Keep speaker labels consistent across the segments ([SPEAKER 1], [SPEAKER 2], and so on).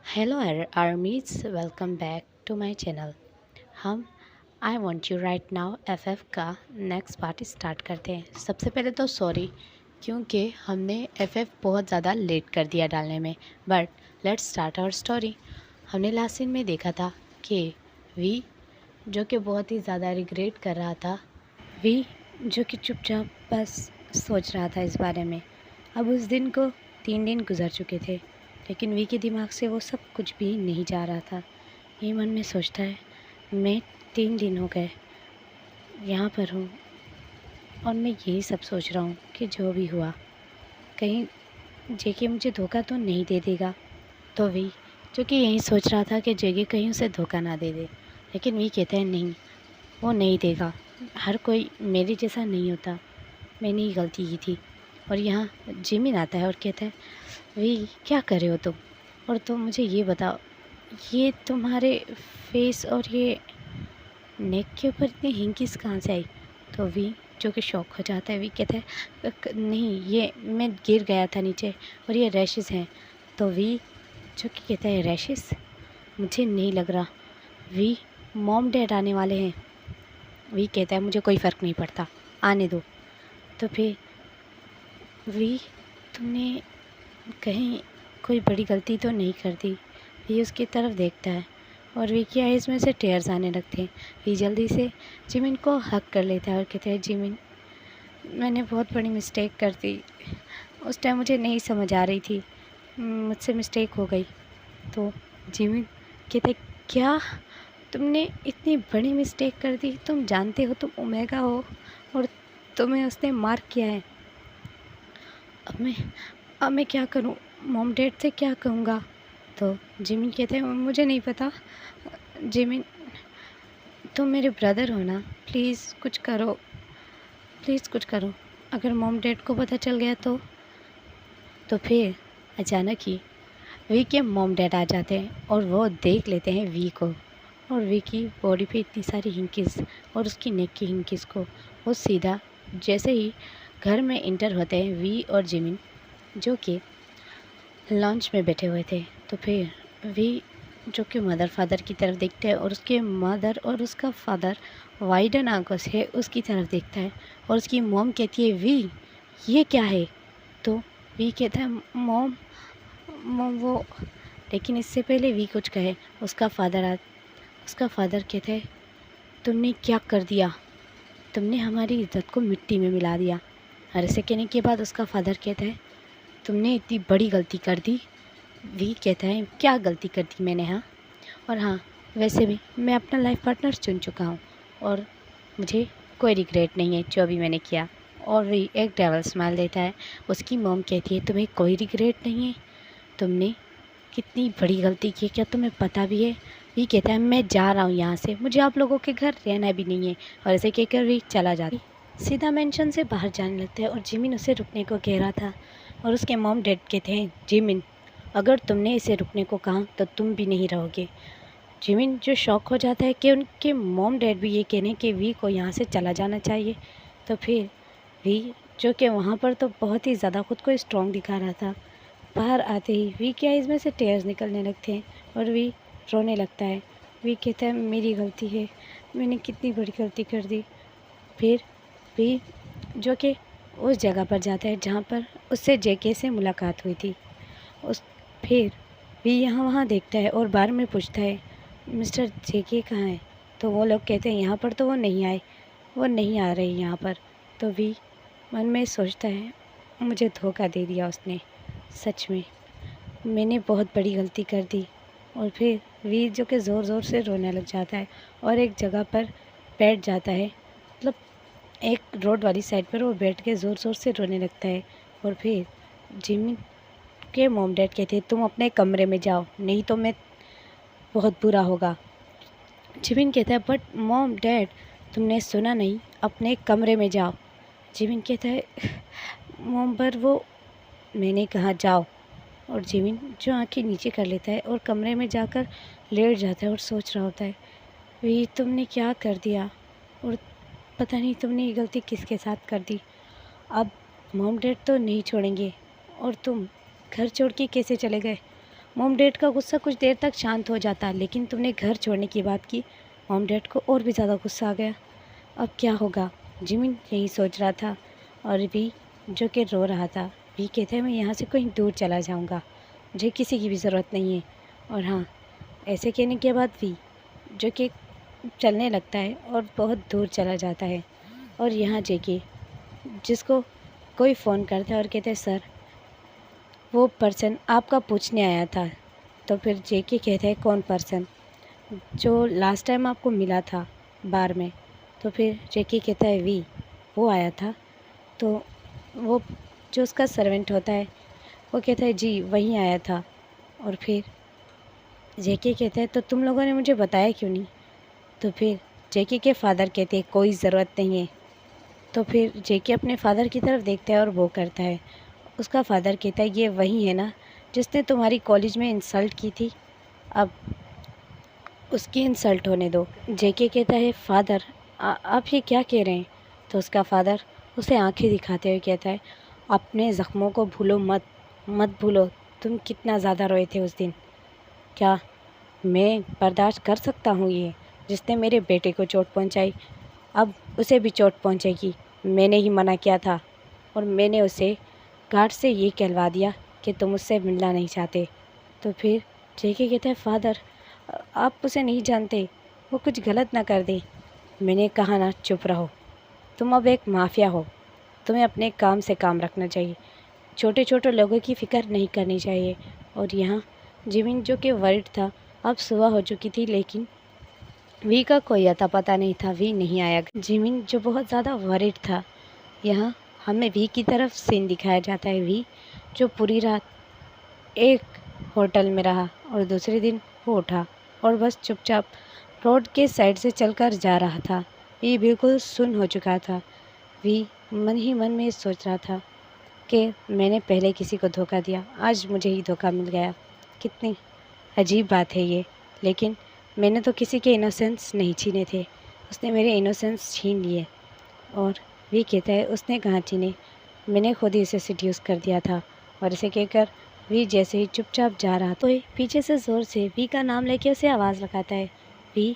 [SPEAKER 1] Hello armies, welcome back to my channel. हम I want you right now FF का next part start करते हैं। सबसे पहले तो सॉरी, क्योंकि हमने एफएफ बहुत ज़्यादा लेट कर दिया डालने में। But let's start our story. हमने लास्ट सीन में देखा था कि वी जो कि बहुत ही ज़्यादा रिग्रेट कर रहा था, वी जो कि चुपचाप बस सोच रहा था इस बारे में। अब उस दिन को 3 दिन गुजर चुके थे, लेकिन वी के दिमाग से वो सब कुछ भी नहीं जा रहा था। ये मन में सोचता है, मैं 3 दिन हो गए यहाँ पर हूँ और मैं यही सब सोच रहा हूँ कि जो भी हुआ, कहीं जेके मुझे धोखा तो नहीं दे देगा। तो वी जो कि यही सोच रहा था कि जेके कहीं उसे धोखा ना दे दे, लेकिन वी कहते हैं नहीं, वो नहीं देगा। हर कोई मेरे जैसा नहीं होता, मैंने ही गलती की थी। और यहाँ जिमिन आता है और कहता है, वी क्या कर रहे हो तुम? और तुम मुझे ये बताओ, ये तुम्हारे फेस और ये नेक के ऊपर इतनी हिंकिस कहाँ से आई? तो वी जो कि शॉक हो जाता है, वी कहता है नहीं, ये मैं गिर गया था नीचे और ये रैशेस हैं। तो वी जो कि कहता है रैशेस? मुझे नहीं लग रहा। वी मॉम डैड आने वाले हैं। वी कहता है मुझे कोई फ़र्क नहीं पड़ता, आने दो। तो फिर वी तुमने कहीं कोई बड़ी गलती तो नहीं कर दी? वी उसकी तरफ देखता है और वी की आइज़ में से टेयर्स आने लगते हैं। वी जल्दी से जिमिन को हक कर लेता है और कहता है, जिमिन मैंने बहुत बड़ी मिस्टेक कर दी। उस टाइम मुझे नहीं समझ आ रही थी, मुझसे मिस्टेक हो गई। तो जिमिन कहता है, क्या तुमने इतनी बड़ी मिस्टेक कर दी? तुम जानते हो तुम ओमेगा हो और तुम्हें उसने मार किया है। अब मैं क्या करूं? मॉम डैड से क्या कहूँगा? तो जिमिन कहते हैं, मुझे नहीं पता। जिमिन, तुम मेरे ब्रदर हो ना, प्लीज़ कुछ करो, प्लीज़ कुछ करो। अगर मॉम डैड को पता चल गया तो फिर अचानक ही वी के मॉम डैड आ जाते हैं और वो देख लेते हैं वी को और वी की बॉडी पे इतनी सारी हिंकिस और उसकी नेक की हिंकिस को। वो सीधा जैसे ही घर में इंटर होते हैं, वी और जिमिन जो कि लॉन्च में बैठे हुए थे, तो फिर वी जो कि मदर फादर की तरफ देखता है और उसके मदर और उसका फादर वाइडन आंखों से उसकी तरफ देखता है और उसकी मॉम कहती है, वी ये क्या है? तो वी कहता है, मॉम मॉम वो। लेकिन इससे पहले वी कुछ कहे, उसका फादर कहता है, तुमने क्या कर दिया? तुमने हमारी इज्जत को मिट्टी में मिला दिया। और ऐसे कहने के बाद उसका फादर कहता है, तुमने इतनी बड़ी गलती कर दी। वी कहता है, क्या गलती कर दी मैंने? हाँ, और हाँ, वैसे भी मैं अपना लाइफ पार्टनर चुन चुका हूँ और मुझे कोई रिग्रेट नहीं है जो भी मैंने किया। और वी एक डेवल स्माइल देता है। उसकी मॉम कहती है, तुम्हें कोई रिग्रेट नहीं है? तुमने कितनी बड़ी गलती की है, क्या तुम्हें पता भी है? वी कहता है, मैं जा रहा हूँ यहाँ से, मुझे आप लोगों के घर रहना भी नहीं है। और ऐसे कहकर वी चला जाता है, सीधा मेंशन से बाहर जाने लगता है। और जिमिन उसे रुकने को कह रहा था और उसके मॉम डैड कहते हैं, जिमिन अगर तुमने इसे रुकने को कहा तो तुम भी नहीं रहोगे। जिमिन जो शॉक हो जाता है कि उनके मॉम डैड भी ये कहने कि वी को यहाँ से चला जाना चाहिए। तो फिर वी जो कि वहाँ पर तो बहुत ही ज़्यादा खुद को स्ट्रॉन्ग दिखा रहा था, बाहर आते ही वी की आइज़ में से टेयर्स निकलने लगते हैं और वी रोने लगता है। वी कहता है, मेरी गलती है, मैंने कितनी बड़ी गलती कर दी। फिर वी जो कि उस जगह पर जाता है जहाँ पर उससे जेके से मुलाकात हुई थी। उस फिर वी यहाँ वहाँ देखता है और बार में पूछता है, मिस्टर जेके कहाँ है? तो वो लोग कहते हैं, यहाँ पर तो वो नहीं आए, वो नहीं आ रहे यहाँ पर। तो वी मन में सोचता है, मुझे धोखा दे दिया उसने, सच में मैंने बहुत बड़ी गलती कर दी। और फिर वी जो कि ज़ोर ज़ोर से रोने लग जाता है और एक जगह पर बैठ जाता है, मतलब एक रोड वाली साइड पर वो बैठ के ज़ोर ज़ोर से रोने लगता है। और फिर जिमिन के मॉम डैड कहते हैं, तुम अपने कमरे में जाओ, नहीं तो मैं बहुत बुरा होगा। जिमिन कहता है, बट मॉम डैड तुमने सुना नहीं, अपने कमरे में जाओ। जिमिन कहता है, मॉम पर वो मैंने कहा जाओ। और जिमिन जो आंखें नीचे कर लेता है और कमरे में जाकर लेट जाता है और सोच रहा होता है, वी तुमने क्या कर दिया और पता नहीं तुमने ये गलती किसके साथ कर दी। अब मॉम डैड तो नहीं छोड़ेंगे और तुम घर छोड़ के कैसे चले गए? मॉम डैड का गुस्सा कुछ देर तक शांत हो जाता, लेकिन तुमने घर छोड़ने की बात की, मॉम डैड को और भी ज़्यादा गुस्सा आ गया। अब क्या होगा? जिमिन यही सोच रहा था और वी जो कि रो रहा था। वी कहते हैं मैं यहाँ से कहीं दूर चला जाऊँगा, मुझे किसी की भी ज़रूरत नहीं है। और हाँ, ऐसे कहने के बाद वी जो कि चलने लगता है और बहुत दूर चला जाता है। और यहाँ जेके जिसको कोई फ़ोन करता है और कहते हैं सर वो पर्सन आपका पूछने आया था। तो फिर जेके कहता है कौन पर्सन? जो लास्ट टाइम आपको मिला था बार में। तो फिर जेके कहता है वी वो आया था। तो वो जो उसका सर्वेंट होता है वो कहता है जी वही आया था। और फिर जेके कहता है तो तुम लोगों ने मुझे बताया क्यों नहीं? तो फिर जेके के फादर कहते हैं कोई ज़रूरत नहीं है। तो फिर जेके अपने फादर की तरफ देखता है और वो करता है। उसका फादर कहता है ये वही है ना जिसने तुम्हारी कॉलेज में इंसल्ट की थी, अब उसकी इंसल्ट होने दो। जेके कहता है फादर आप ये क्या कह रहे हैं? तो उसका फादर उसे आंखें दिखाते हुए कहता है अपने ज़ख्मों को भूलो मत, मत भूलो तुम कितना ज़्यादा रोए थे उस दिन। क्या मैं बर्दाश्त कर सकता हूँ ये? जिसने मेरे बेटे को चोट पहुँचाई अब उसे भी चोट पहुँचेगी। मैंने ही मना किया था और मैंने उसे गार्ड से ये कहलवा दिया कि तुम उससे मिलना नहीं चाहते। तो फिर जेके कहता है फादर आप उसे नहीं जानते, वो कुछ गलत ना कर दे। मैंने कहा ना चुप रहो, तुम अब एक माफिया हो, तुम्हें अपने काम से काम रखना चाहिए, छोटे छोटे लोगों की फ़िक्र नहीं करनी चाहिए। और यहाँ जिमिन जो कि वर्ried था, अब सुबह हो चुकी थी लेकिन वी का कोई अता पता नहीं था, वी नहीं आया। जिमिन जो बहुत ज़्यादा वर्ried था, यहाँ हमें वी की तरफ सीन दिखाया जाता है। वी जो पूरी रात एक होटल में रहा और दूसरे दिन वो उठा और बस चुपचाप रोड के साइड से चलकर जा रहा था। वी बिल्कुल सुन्न हो चुका था। वी मन ही मन में सोच रहा था कि मैंने पहले किसी को धोखा दिया, आज मुझे ही धोखा मिल गया। कितनी अजीब बात है ये, लेकिन मैंने तो किसी के इनोसेंस नहीं छीने थे, उसने मेरे इनोसेंस छीन लिए। और वी कहता है उसने कहाँ छीने, मैंने खुद ही उसे सिड्यूस कर दिया था। और इसे कहकर वी जैसे ही चुपचाप जा रहा तो पीछे से ज़ोर से वी का नाम लेके उसे आवाज़ लगाता है। वी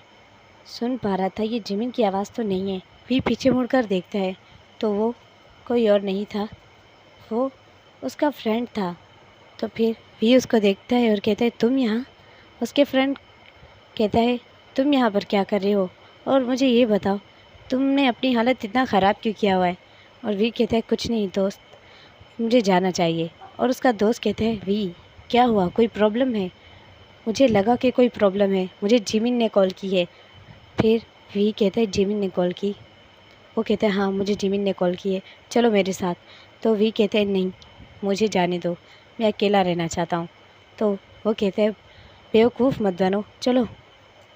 [SPEAKER 1] सुन पा रहा था ये जिमिन की आवाज़ तो नहीं है। वी पीछे मुड़कर देखता है तो वो कोई और नहीं था, वो उसका फ्रेंड था। तो फिर वी उसको देखता है और कहता है तुम यहाँ? उसके फ्रेंड कहता है तुम यहाँ पर क्या कर रहे हो और मुझे ये बताओ तुमने अपनी हालत इतना ख़राब क्यों किया हुआ है? और वी कहता है कुछ नहीं दोस्त, मुझे जाना चाहिए। और उसका दोस्त कहता है वी क्या हुआ, कोई प्रॉब्लम है? मुझे लगा कि कोई प्रॉब्लम है, मुझे जिमिन ने कॉल की है। फिर वी कहता है जिमिन ने कॉल की? वो कहता है हाँ मुझे जिमिन ने कॉल की है, चलो मेरे साथ। तो वी कहते हैं नहीं मुझे जाने दो, मैं अकेला रहना चाहता हूँ। तो वो कहता है बेवकूफ़ मत बनो, चलो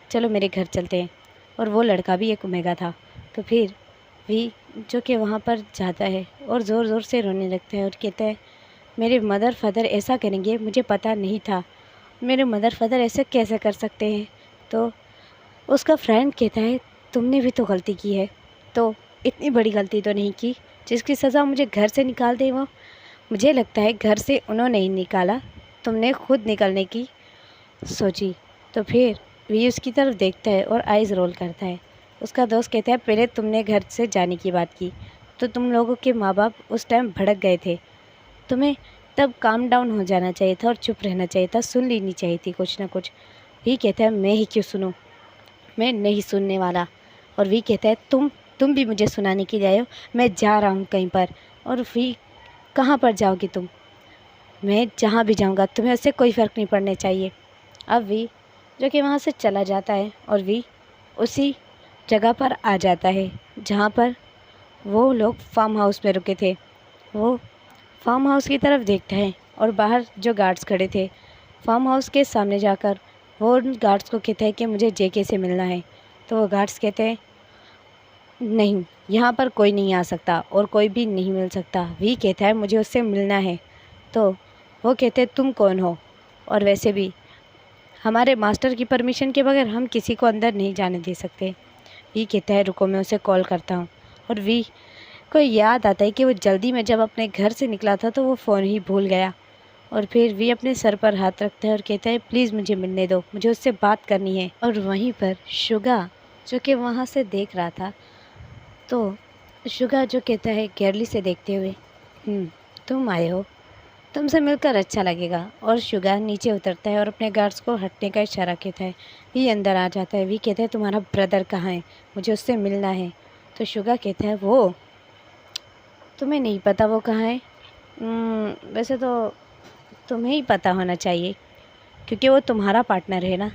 [SPEAKER 1] चलो मेरे घर चलते हैं। और वो लड़का भी एक ओमेगा था। तो फिर वी जो कि वहाँ पर जाता है और ज़ोर ज़ोर से रोने लगता है और कहता है मेरे मदर फादर ऐसा करेंगे, मुझे पता नहीं था, मेरे मदर फादर ऐसे कैसे कर सकते हैं? तो उसका फ्रेंड कहता है तुमने भी तो गलती की है, तो इतनी बड़ी गलती तो नहीं की जिसकी सज़ा मुझे घर से निकाल दे। वो मुझे लगता है घर से उन्होंने ही निकाला, तुमने खुद निकलने की सोची। तो फिर वी उसकी तरफ देखता है और आइज़ रोल करता है। उसका दोस्त कहता है पहले तुमने घर से जाने की बात की तो तुम लोगों के माँ बाप उस टाइम भड़क गए थे, तुम्हें तब काम डाउन हो जाना चाहिए था और चुप रहना चाहिए था, सुन लेनी चाहिए थी कुछ ना कुछ। वी कहता है मैं ही क्यों सुनूं, मैं नहीं सुनने वाला। और वी कहता है तुम भी मुझे सुनाने के लिए आए हो, मैं जा रहा हूँ कहीं पर। और वी कहाँ पर जाओगी तुम? मैं जहाँ भी जाऊँगा तुम्हें उससे कोई फ़र्क नहीं पड़ने चाहिए। अब वी जो कि वहाँ से चला जाता है और वी उसी जगह पर आ जाता है जहाँ पर वो लोग फार्म हाउस में रुके थे। वो फार्म हाउस की तरफ देखता है और बाहर जो गार्ड्स खड़े थे फार्म हाउस के सामने जाकर वो उन गार्ड्स को कहता है कि मुझे जेके से मिलना है। तो वो गार्ड्स कहते हैं नहीं यहाँ पर कोई नहीं आ सकता और कोई भी नहीं मिल सकता। वी कहता है मुझे उससे मिलना है। तो वो कहते हैं तुम कौन हो, और वैसे भी हमारे मास्टर की परमिशन के बगैर हम किसी को अंदर नहीं जाने दे सकते। वी कहता है रुको मैं उसे कॉल करता हूँ। और वी को याद आता है कि वो जल्दी में जब अपने घर से निकला था तो वो फ़ोन ही भूल गया। और फिर वी अपने सर पर हाथ रखता है और कहता है प्लीज़ मुझे मिलने दो, मुझे उससे बात करनी है। और वहीं पर शुगा जो कि वहाँ से देख रहा था, तो शुगा जो कहता है केरली से देखते हुए, तुम आए हो, तुमसे मिलकर अच्छा लगेगा। और शुगा नीचे उतरता है और अपने गार्ड्स को हटने का इशारा कहता है। वी अंदर आ जाता है। वी कहता है तुम्हारा ब्रदर कहाँ है, मुझे उससे मिलना है। तो शुगा कहता है वो तुम्हें नहीं पता वो कहाँ है? वैसे तो तुम्हें ही पता होना चाहिए क्योंकि वो तुम्हारा पार्टनर है ना।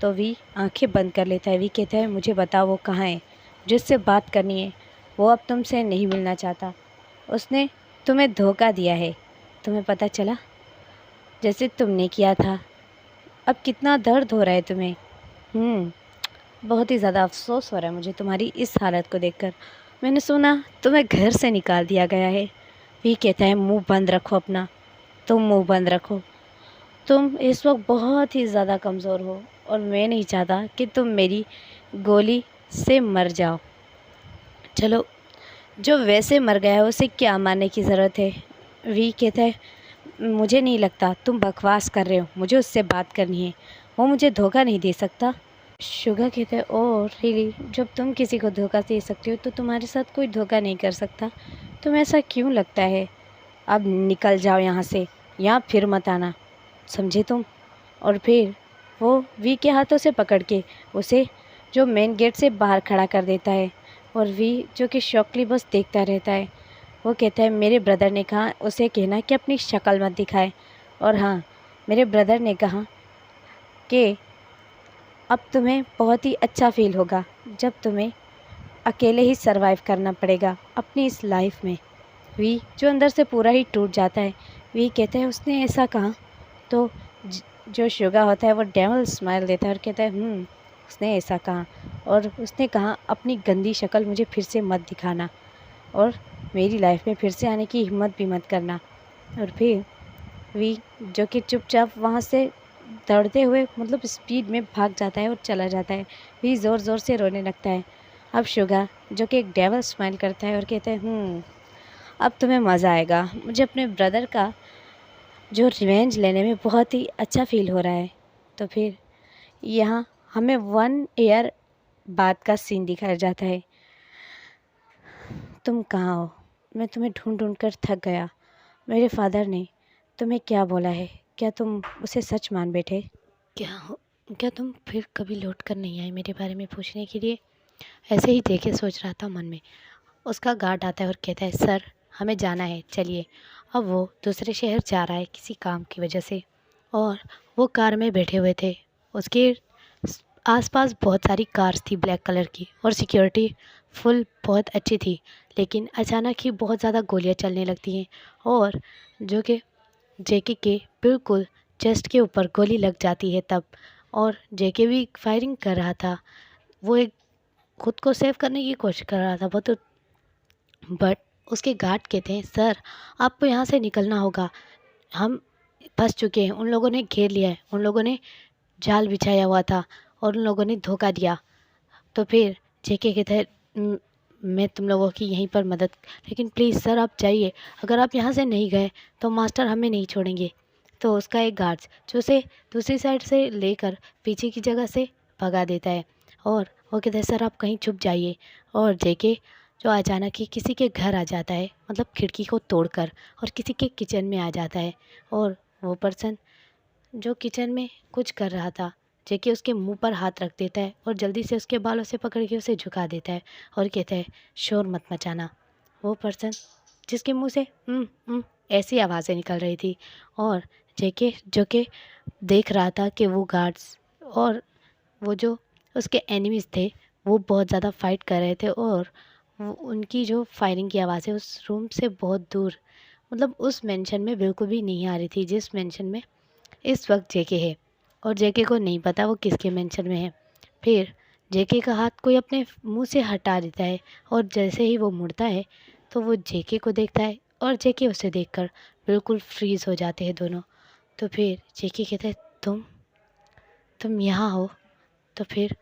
[SPEAKER 1] तो वी आंखें बंद कर लेता है। वी कहता है मुझे बताओ वो कहाँ है, जिससे बात करनी है। वो अब तुमसे नहीं मिलना चाहता, उसने तुम्हें धोखा दिया है। तुम्हें पता चला जैसे तुमने किया था। अब कितना दर्द हो रहा है तुम्हें। बहुत ही ज़्यादा अफसोस हो रहा है मुझे तुम्हारी इस हालत को देखकर। मैंने सुना तुम्हें घर से निकाल दिया गया है। वी कहता है मुंह बंद रखो अपना, तुम मुंह बंद रखो। तुम इस वक्त बहुत ही ज़्यादा कमज़ोर हो और मैं नहीं चाहता कि तुम मेरी गोली से मर जाओ। चलो, जो वैसे मर गया है उसे क्या मारने की ज़रूरत है। वी कहता है मुझे नहीं लगता, तुम बकवास कर रहे हो, मुझे उससे बात करनी है, वो मुझे धोखा नहीं दे सकता। शुगा कहता है ओह रियली, जब तुम किसी को धोखा दे सकते हो तो तुम्हारे साथ कोई धोखा नहीं कर सकता। तुम्हें ऐसा क्यों लगता है? अब निकल जाओ यहाँ से, यहाँ फिर मत आना, समझे तुम? और फिर वो वी के हाथों से पकड़ के उसे जो मेन गेट से बाहर खड़ा कर देता है। और वी जो कि शॉकली बस देखता रहता है। वो कहता है मेरे ब्रदर ने कहा उसे कहना कि अपनी शक्ल मत दिखाए। और हाँ, मेरे ब्रदर ने कहा कि अब तुम्हें बहुत ही अच्छा फील होगा जब तुम्हें अकेले ही सरवाइव करना पड़ेगा अपनी इस लाइफ में। वी जो अंदर से पूरा ही टूट जाता है। वी कहता है उसने ऐसा कहा। तो जो शुगा होता है वो डेविल स्माइल देता है और कहता है उसने ऐसा कहा, और उसने कहा अपनी गंदी शक्ल मुझे फिर से मत दिखाना और मेरी लाइफ में फिर से आने की हिम्मत भी मत करना। और फिर वी जो कि चुपचाप वहाँ से दौड़ते हुए मतलब स्पीड में भाग जाता है और चला जाता है। वी ज़ोर ज़ोर से रोने लगता है। अब शुगा जो कि एक डेविल स्माइल करता है और कहता है अब तुम्हें मज़ा आएगा। मुझे अपने ब्रदर का जो रिवेंज लेने में बहुत ही अच्छा फील हो रहा है। तो फिर यहाँ हमें 1 ईयर बाद का सीन दिखाया जाता है। तुम कहाँ हो? मैं तुम्हें ढूंढ ढूंढ कर थक गया। मेरे फादर ने तुम्हें क्या बोला है? क्या तुम उसे सच मान बैठे? क्या तुम फिर कभी लौट कर नहीं आए मेरे बारे में पूछने के लिए? ऐसे ही देखे सोच रहा था मन में। उसका गार्ड आता है और कहता है सर हमें जाना है, चलिए। अब वो दूसरे शहर जा रहा है किसी काम की वजह से, और वो कार में बैठे हुए थे। उसके आसपास बहुत सारी कार्स थी ब्लैक कलर की, और सिक्योरिटी फुल बहुत अच्छी थी। लेकिन अचानक ही बहुत ज़्यादा गोलियां चलने लगती हैं, और जो कि जेके के बिल्कुल चेस्ट के ऊपर गोली लग जाती है तब। और जेके भी फायरिंग कर रहा था। वो एक खुद को सेव करने की कोशिश कर रहा था बहुत, बट उसके गार्ड कहते हैं सर आपको यहाँ से निकलना होगा, हम फंस चुके हैं, उन लोगों ने घेर लिया है, उन लोगों ने जाल बिछाया हुआ था और उन लोगों ने धोखा दिया। तो फिर जेके कहते हैं मैं तुम लोगों की यहीं पर मदद, लेकिन प्लीज़ सर आप जाइए, अगर आप यहाँ से नहीं गए तो मास्टर हमें नहीं छोड़ेंगे। तो उसका एक गार्ड्स जो उसे दूसरी साइड से लेकर पीछे की जगह से भगा देता है, और वो कहता है सर आप कहीं छुप जाइए। और जेके जो अचानक ही किसी के घर आ जाता है, मतलब खिड़की को तोड़कर, और किसी के किचन में आ जाता है। और वो पर्सन जो किचन में कुछ कर रहा था, जेके उसके मुंह पर हाथ रख देता है और जल्दी से उसके बालों से पकड़ के उसे झुका देता है और कहता है शोर मत मचाना। वो पर्सन जिसके मुंह से ऐसी आवाज़ें निकल रही थी, और जेके जो कि देख रहा था कि वो गार्ड्स और वो जो उसके एनिमीज़ थे वो बहुत ज़्यादा फाइट कर रहे थे, और उनकी जो फायरिंग की आवाज़ें उस रूम से बहुत दूर, मतलब उस मेंशन में बिल्कुल भी नहीं आ रही थी जिस मेंशन में इस वक्त जेके है। और जेके को नहीं पता वो किसके मेंशन में है। फिर जेके का हाथ कोई अपने मुंह से हटा देता है, और जैसे ही वो मुड़ता है तो वो जेके को देखता है, और जेके उसे देखकर बिल्कुल फ्रीज़ हो जाते हैं दोनों। तो फिर जेके कहता है तुम यहाँ हो? तो फिर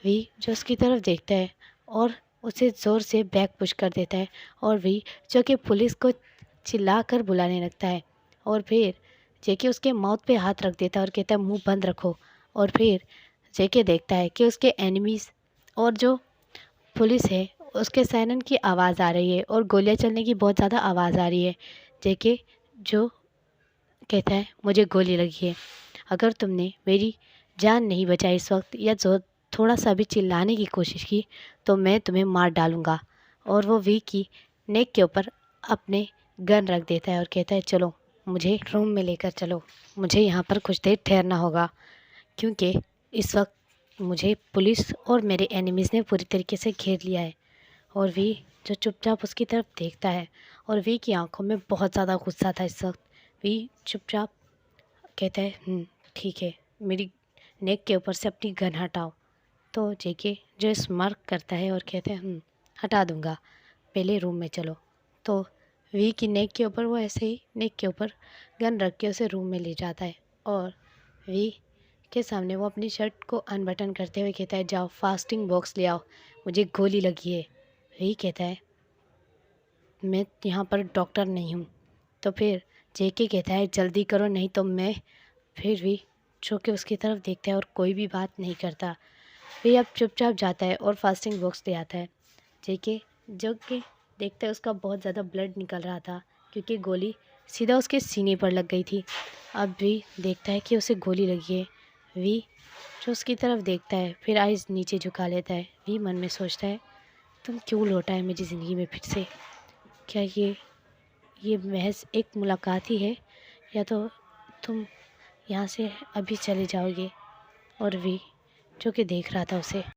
[SPEAKER 1] वी जो उसकी तरफ देखता है और उसे ज़ोर से बैक पुश कर देता है, और वी जो कि पुलिस को चिल्ला कर बुलाने लगता है। और फिर जेके उसके माउथ पे हाथ रख देता है और कहता है मुंह बंद रखो। और फिर जेके देखता है कि उसके एनिमीज़ और जो पुलिस है उसके सायरन की आवाज़ आ रही है और गोलियां चलने की बहुत ज़्यादा आवाज़ आ रही है। जेके जो कहता है मुझे गोली लगी है, अगर तुमने मेरी जान नहीं बचाई इस वक्त या जो थोड़ा सा भी चिल्लाने की कोशिश की तो मैं तुम्हें मार डालूँगा। और वो वी की नेक के ऊपर अपने गन रख देता है और कहता है चलो मुझे रूम में लेकर चलो, मुझे यहाँ पर कुछ देर ठहरना होगा क्योंकि इस वक्त मुझे पुलिस और मेरे एनिमीज़ ने पूरी तरीके से घेर लिया है। और वी जो चुपचाप उसकी तरफ देखता है और वी की आंखों में बहुत ज़्यादा गुस्सा था इस वक्त। वी चुपचाप कहता है ठीक है, मेरी नेक के ऊपर से अपनी गन हटाओ। तो जेके जो स्मार्क करता है और कहते हैं हटा दूंगा, पहले रूम में चलो। तो वी की नेक के ऊपर वो ऐसे ही नेक के ऊपर गन रख के उसे रूम में ले जाता है और वी के सामने वो अपनी शर्ट को अनबटन करते हुए कहता है जाओ फास्टिंग बॉक्स ले आओ, मुझे गोली लगी है। वी कहता है मैं यहाँ पर डॉक्टर नहीं हूँ। तो फिर जेके कहता है जल्दी करो नहीं तो मैं। फिर भी जो कि उसकी तरफ देखता है और कोई भी बात नहीं करता। वे अब चुपचाप जाता है और फास्टिंग बॉक्स ले आता है। जेके जो कि देखता है उसका बहुत ज़्यादा ब्लड निकल रहा था क्योंकि गोली सीधा उसके सीने पर लग गई थी। अब भी देखता है कि उसे गोली लगी है। वी जो उसकी तरफ देखता है फिर आइज़ नीचे झुका लेता है। वी मन में सोचता है तुम क्यों लौटा है मेरी ज़िंदगी में फिर से? क्या ये महज एक मुलाकात ही है या तो तुम यहाँ से अभी चले जाओगे? और वी जो कि देख रहा था उसे